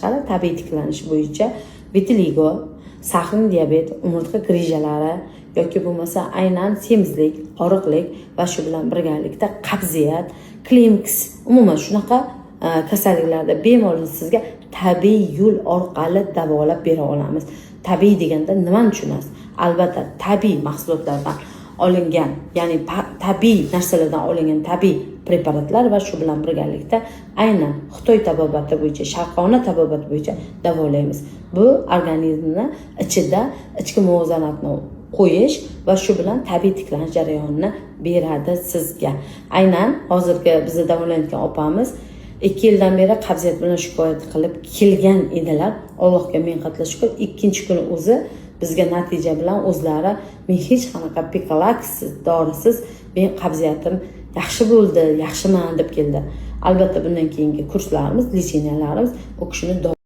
tashqari tabiiy tiklanish bo'yicha vitiligo, saxin diabet, umurtqa grijalari yoki bo'lmasa aynan semizlik, og'riqlik va shu bilan birgalikda qabziyat, klimaks, umuman shunaqa kasalliklarda bemalol sizga tabiiy yo'l orqali davolab bera olamiz. Tabiiy deganda nimani tushunasiz? Albatta, tabiiy mahsulotlardan olingan, ya'ni tabiiy narsalardan olingan tabiiy preparatlar va shu bilan birgalikda aynan Xitoy tabobati bo'yicha, sharqona tabobati bo'yicha davolaymiz. Bu organizmni ichida ichki muvozanatni qo'yish va shu bilan tabiiy tiklanish jarayonini beradi sizga. Aynan hozirgi bizni davolayotgan opamiz 2 yildan beri qabziyat bilan shikoyat qilib kelgan edilar. Allohga ming qatla shukr, ikkinchi kuni o'zi bizga natija bilan o'zlari men hech qanaqa profilaksis dorisiz men qabziyatim yaxshi bo'ldi, yaxshiman deb keldi. Albatta bundan keyingi kurslarimiz, lecheniyalarimiz u kishini